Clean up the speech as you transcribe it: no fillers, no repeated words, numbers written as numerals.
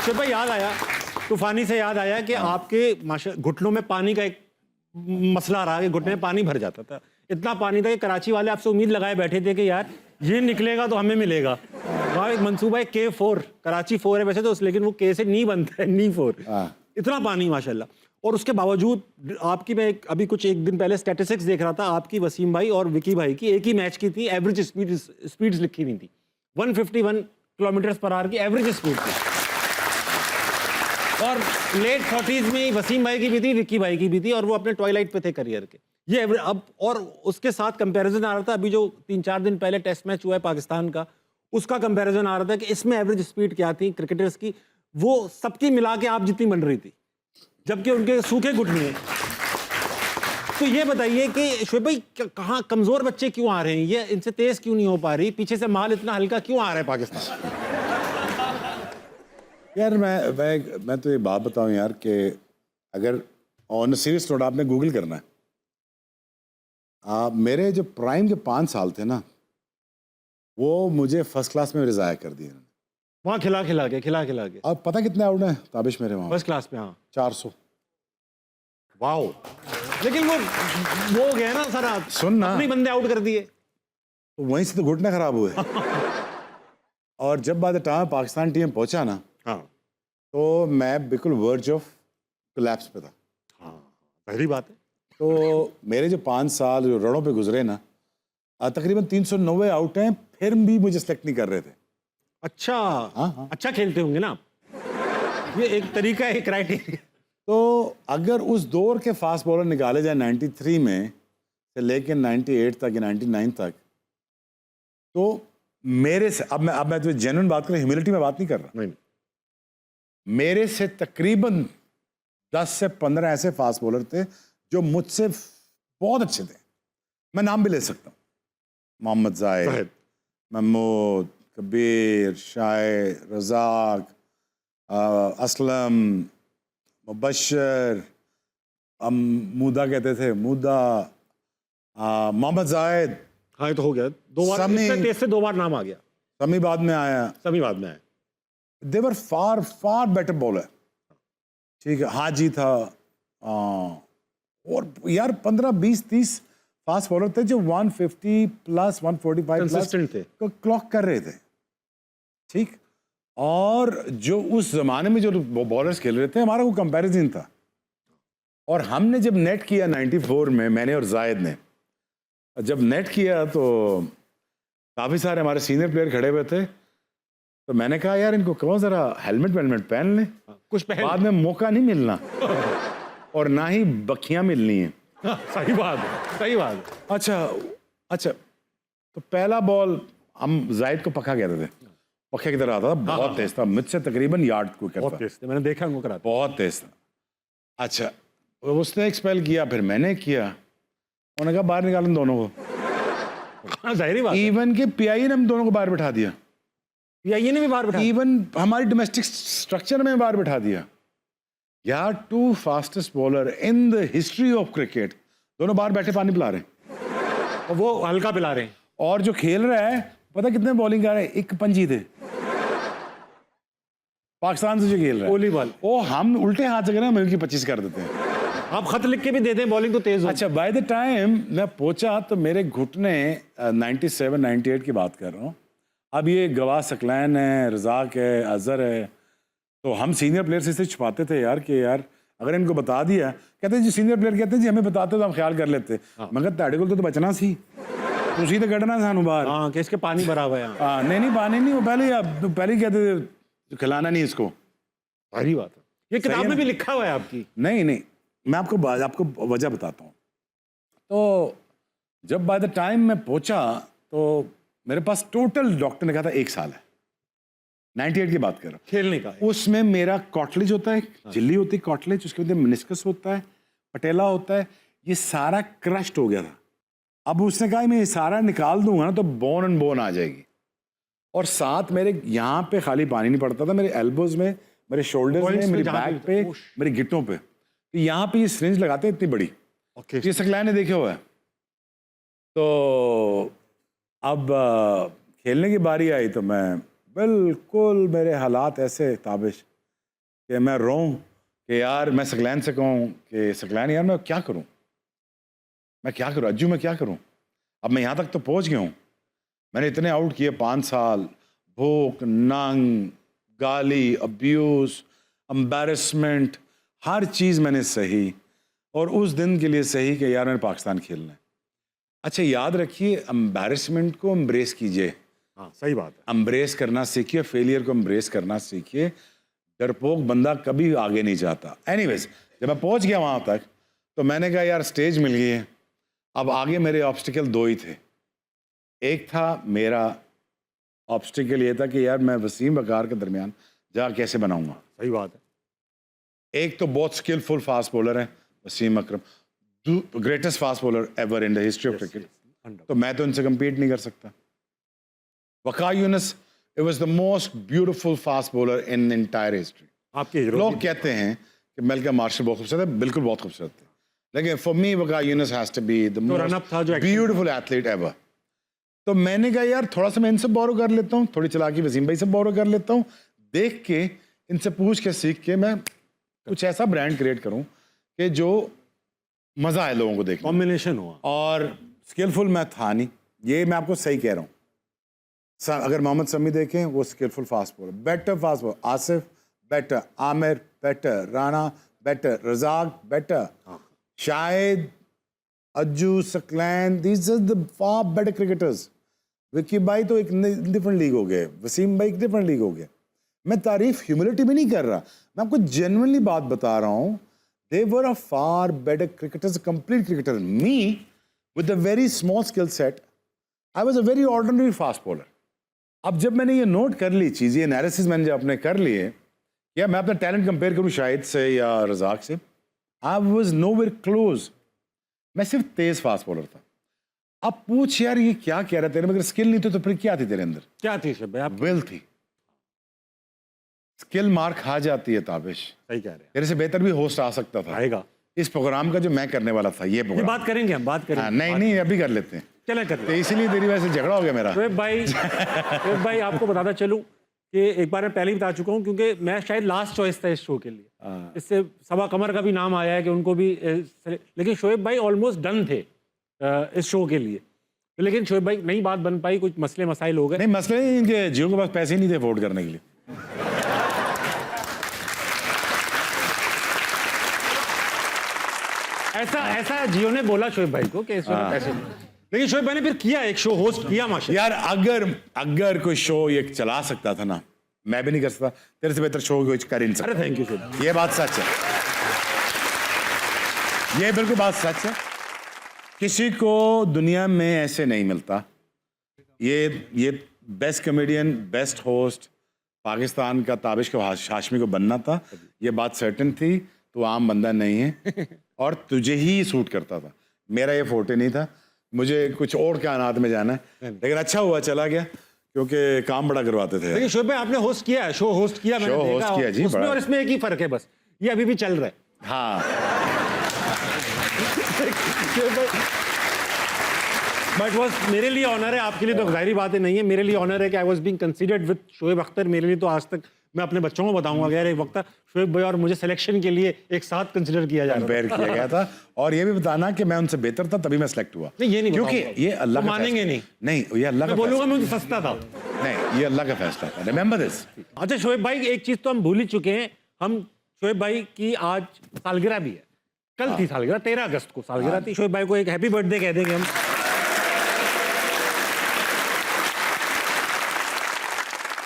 शुभ भाई याद आया, तूफानी से याद आया कि आपके घुटनों में पानी का एक मसला रहा कि घुटने में पानी भर जाता था। इतना पानी था कि कराची वाले आपसे उम्मीद लगाए बैठे थे कि यार ये निकलेगा तो हमें मिलेगा। वहाँ एक मंसूबा है K4, कराची 4 है वैसे तो, लेकिन वो K से नी बनता है, नी 4। इतना पानी माशाल्लाह। और उसके बावजूद आपकी, मैं अभी कुछ एक दिन पहले स्टैटिस्टिक्स देख रहा था, आपकी वसीम भाई और विकी भाई की एक ही मैच की थी, एवरेज स्पीड्स लिखी हुई थी, 151 किलोमीटर पर आवर की एवरेज स्पीड थी। और लेट 40s में वसीम भाई की भी थी, विक्की भाई की भी थी, और वो अपने ट्वाइलाइट पे थे करियर के। ये अब और उसके साथ कंपैरिजन आ रहा था, अभी जो 3-4 दिन पहले टेस्ट मैच हुआ है पाकिस्तान का, उसका कंपैरिजन आ रहा था कि इसमें एवरेज स्पीड क्या थी क्रिकेटर्स की, वो सबकी मिला के आप जितनी बन रही थी, जबकि उनके सूखे घुटने हैं। तो ये बताइए कि शुएब भाई कहाँ कमजोर बच्चे क्यों आ रहे हैं, ये इनसे तेज क्यों नहीं हो पा रही, पीछे से माल इतना हल्का क्यों आ रहा है पाकिस्तान? यार मैं तो ये बात बताऊं यार कि अगर ऑन सीरियस नोट आपने गूगल करना है, मेरे जो प्राइम जो 5 साल थे ना, वो मुझे फर्स्ट क्लास में रिजाया कर दिए उन्होंने। वहाँ खिला के। अब पता कितने आउट हैं ताबिश मेरे वहाँ? फर्स्ट क्लास में, हाँ 400। वाओ। लेकिन वो हो गया ना सर, आप सुन ना, अपने बंदे आउट कर दिए, तो वहीं से तो घुटने खराब हुए। और जब बाद टाइम पाकिस्तान टीम पहुंचा ना, हाँ, तो मैं बिल्कुल वर्ज ऑफ कोलैप्स पे था। हाँ पहली बात है। तो मेरे जो 5 साल जो रणों पे गुजरे ना, तकरीबन 390 आउट हैं, फिर भी मुझे सेलेक्ट नहीं कर रहे थे। अच्छा, हाँ। अच्छा खेलते होंगे ना आप, ये एक तरीका है, क्राइटेरिया। तो अगर उस दौर के फास्ट बॉलर निकाले जाए 93 में से लेकर 98 तक या 99 तक, तो मेरे से अब मैं तो जेन्युइन बात कर रहा हूं, ह्यूमिलिटी में बात नहीं कर रहा। नहीं, मेरे से तकरीबन 10 से 15 ऐसे फास्ट बॉलर थे जो मुझसे बहुत अच्छे थे। मैं नाम भी ले सकता हूँ, मोहम्मद जाहिद, महमूद, कबीर, शायर, रजाक, असलम, मुबशर, मुदा कहते थे, मुदा, मोहम्मद जाहिद। हाँ ये तो हो गया, 2 बार टेस्ट से 2 बार नाम आ गया। समी बाद में आया, सभी बाद में आया। दे वर फार बेटर बॉलर। ठीक है, हाजी था, और यार 15, 20, 30 फास्ट बॉलर थे जो 150 प्लस 145 प्लस थे, को क्लॉक कर रहे थे। ठीक, और जो उस जमाने में जो बॉलर्स खेल रहे थे, हमारा वो कंपैरिजन था। और हमने जब नेट किया 94 में, मैंने और जायद ने जब नेट किया, तो काफ़ी सारे हमारे सीनियर प्लेयर खड़े हुए थे। तो मैंने कहा यार इनको कहो ज़रा हेलमेट पहन लें, कुछ पहन, बाद में मौका नहीं मिलना और ना ही बखियाँ मिलनी है। सही बात है, सही बात है। अच्छा, तो पहला बॉल हम जायद को पक्का कहते थे, पक्के की तरह आता था, बहुत तेज था, मुझसे तकरीबन यार्ड को करता, बहुत तेज था, मैंने देखा उनको कराते, बहुत तेज था। अच्छा, उसने एक्सपेल किया, फिर मैंने किया, उन्होंने कहा बाहर निकालें दोनों को। जाहिर बात, इवन के पीआई ने हम दोनों को बाहर बिठा दिया, पीआई ने भी बाहर बिठा, इवन हमारी डोमेस्टिक स्ट्रक्चर में बाहर बिठा दिया। यार 2 fastest bowler in the history of cricket, दोनों बाहर बैठे पानी पिला रहे हैं, और वो हल्का पिला रहे हैं। और जो खेल रहा है पता कितने बॉलिंग कर रहे हैं, 1 पंजी थे पाकिस्तान से जो खेल रहा है, ओली बॉल, वो हम उल्टे हाथ से करें, हम इनकी 25 कर देते हैं। आप खत लिख के भी दे दें, बॉलिंग तो तेज हो। अच्छा, बाय द टाइम मैं पहुंचा तो मेरे घुटने 97, 98 की बात कर रहा हूँ। अब ये गवाह सकलैन है, रजाक है, अजहर है, तो हम सीनियर प्लेयर से इसे छुपाते थे यार कि यार अगर इनको बता दिया, कहते हैं जी सीनियर प्लेयर कहते हैं जी हमें बताते तो हम ख्याल कर लेते, मगर ताड़े को तो बचना सी, उसी तो कटना सानू बाहर। हाँ, कि इसके पानी भरा हुआ है। हाँ, नहीं पानी नहीं, वो पहले ही कहते थे खिलाना नहीं इसको। सारी बात है, ये किताब में भी लिखा हुआ है आपकी। नहीं, मैं आपको वजह बताता हूँ। तो जब बाय द टाइम मैं पहुंचा, तो मेरे पास टोटल डॉक्टर ने कहा था 1 साल है, 98 की बात कर रहा हूँ, खेलने का। उसमें मेरा कॉटलेज होता है, झिल्ली होती है कॉटलेज, उसके बाद मेनिस्कस होता है, पटेला होता है, ये सारा क्रश्ड हो गया था। अब उसने कहा मैं ये सारा निकाल दूंगा ना तो बोन एंड बोन आ जाएगी, और साथ मेरे यहाँ पे खाली पानी नहीं पड़ता था, मेरे एल्बोज में, मेरे शोल्डर्स में, मेरी बैक पे, मेरे गिट्टों पे, तो यहाँ पे ये सिरिंज लगाते हैं इतनी बड़ी, ये सकलैन ने देखे हुआ है। तो अब खेलने की बारी आई तो मैं बिल्कुल, मेरे हालात ऐसे ताबिश, कि मैं रोऊं कि यार मैं सकलैन से कहूँ कि सकलैन यार मैं क्या करूँ, मैं क्या करूँ अज्जू, मैं क्या करूँ। अब मैं यहाँ तक तो पहुँच गया हूँ, मैंने इतने आउट किए 5 साल, भूख, नंग, गाली, अब्यूज़, एम्बैरेसमेंट, हर चीज़ मैंने सही, और उस दिन के लिए सही कि यार मैंने पाकिस्तान खेलना है। अच्छा याद रखिए, एम्बैरेसमेंट को एम्ब्रेस कीजिए, हाँ सही बात है। एम्ब्रेस करना सीखिए, फेलियर को एम्ब्रेस करना सीखिए। डरपोक बंदा कभी आगे नहीं जाता। एनीवेज, जब मैं पहुंच गया वहां तक तो मैंने कहा यार स्टेज मिल गई है, अब आगे मेरे ऑब्स्टिकल 2 ही थे। एक था मेरा ऑब्स्टिकल ये था कि यार मैं वसीम वकार के दरमियान जा कैसे बनाऊंगा। सही बात है। एक तो बहुत स्किलफुल फास्ट बॉलर है Wasim Akram, greatest fast bowler ever in the history of cricket, तो मैं तो उनसे कम्पीट नहीं कर सकता। वकार Yunus, it was the most beautiful fast bowler in entire history. आपके लोग कहते हैं कि मेलकम मार्शल बहुत खूबसूरत है, बिल्कुल बहुत खूबसूरत है, लेकिन for me Waqar Yunus has to be the run-up था most जो beautiful athlete ever. तो मैंने कहा यार थोड़ा सा मैं इनसे बोरो कर लेता हूँ, थोड़ी चलाकी वसीम भाई से बोरो कर लेता हूँ, देख के इनसे पूछ के सीख के मैं कुछ ऐसा ब्रांड क्रिएट करूँ कि जो मज़ा आए लोगों को देखने। कॉम्बिनेशन हुआ। और स्किलफुल मैं था नहीं, ये मैं आपको सही कह रहा हूँ। अगर मोहम्मद शमी देखें वो skilful fast bowler, better fast bowler, Asif better, Amir better, Rana better, Razzaq better, Shahid, Ajju, Saqlain, these are the far better cricketers. Vicky भाई तो एक डिफरेंट लीग हो गए, वसीम भाई एक डिफरेंट लीग हो गए। मैं तारीफ ह्यूमिलिटी में नहीं कर रहा, मैं आपको जेन्युइनली बात बता रहा हूँ। They were a far better cricketers, complete cricketer. Me with a very small skill set, I was a very ordinary fast bowler. अब जब मैंने ये नोट कर ली चीज़, ये एनालिसिस मैंने जब अपने कर लिए, या मैं अपना टैलेंट कंपेयर करूँ शाहिद से या रजाक से, I was nowhere close. मैं सिर्फ तेज फास्ट बॉलर था। अब पूछ यार ये क्या कह रहा तेरे में, अगर स्किल नहीं थी तो फिर क्या थी तेरे अंदर? क्या थी शब भाई आप? विल थी। स्किल मार खा जाती है ताबिश। सही कह रहे हैं। तेरे से बेहतर भी होस्ट आ सकता था आएगा इस प्रोग्राम का जो मैं करने वाला था, ये प्रोग्राम। बात करेंगे हम, बात करेंगे। नहीं अभी कर लेते हैं, चले कर तो इसीलिए तेरी वजह से झगड़ा हो गया मेरा। शोएब भाई आपको बताता चलूं कि एक बार मैं पहले ही बता चुका हूं, क्योंकि मैं शायद लास्ट चॉइस था इस शो के लिए। इससे सबा कमर का भी नाम आया है कि उनको भी लेकिन शोएब भाई ऑलमोस्ट डन थे इस शो के लिए, लेकिन शोएब भाई नहीं बात बन पाई, कुछ मसले मसाइल हो गए। नहीं मसले नहीं, इनके जियो के पास पैसे ही नहीं थे वोट करने के लिए। ऐसा जियो ने बोला शोएब भाई को कि इस शो में पैसे नहीं। लेकिन शोएब भाई ने फिर किया, एक शो होस्ट किया माशाल्लाह। यार अगर कोई शो ये चला सकता था ना, मैं भी नहीं कर सकता, तेरे से बेहतर शो कोई कर ही नहीं सकता। अरे थैंक यू शोएब, ये बात सच है, ये बिल्कुल बात सच है। किसी को दुनिया में ऐसे नहीं मिलता। ये best comedian, best host Pakistan का ताबिश को हाशमी को बनना था, ये बात सर्टेन थी। तो आम बंदा नहीं है और तुझे ही सूट करता था, मेरा ये फोटे नहीं था। मुझे कुछ और कायनात में जाना है, लेकिन अच्छा हुआ चला गया क्योंकि काम बड़ा करवाते थे। लेकिन शोएब भाई आपने होस्ट किया है, शो होस्ट किया, मैंने देखा। होस्ट किया जी, उसमें बड़ा। और इसमें एक ही फर्क है बस, ये अभी भी चल रहा है। हाँ बट वॉज मेरे लिए ऑनर है, आपके लिए तो जाहिर बात नहीं है। मेरे लिए ऑनर है कि I was being considered with Shoaib Akhtar. मेरे लिए तो आज तक, मैं अपने बच्चों को बताऊंगा यार एक वक्त शोएब भाई और मुझे सिलेक्शन के लिए एक साथ कंसीडर किया जा रहा कंपेयर किया गया था, और ये भी बताना कि मैं उनसे बेहतर था तभी मैं सिलेक्ट हुआ। नहीं, ये नहीं क्योंकि बताऊंगा। ये अल्लाह वो का मानेंगे फैसला। नहीं ये अल्लाह का बोलूंगा मैं तो सस्ता था। नहीं, ये अल्लाह का फैसला था, रिमेंबर दिस। अच्छा शोएब भाई, एक चीज तो हम भूल ही चुके हैं, हम शोएब भाई की आज सालगिरह भी है। कल थी सालगिरह, 13 अगस्त को सालगिरह थी। शोएब भाई को एक हैप्पी बर्थडे कह देंगे हम।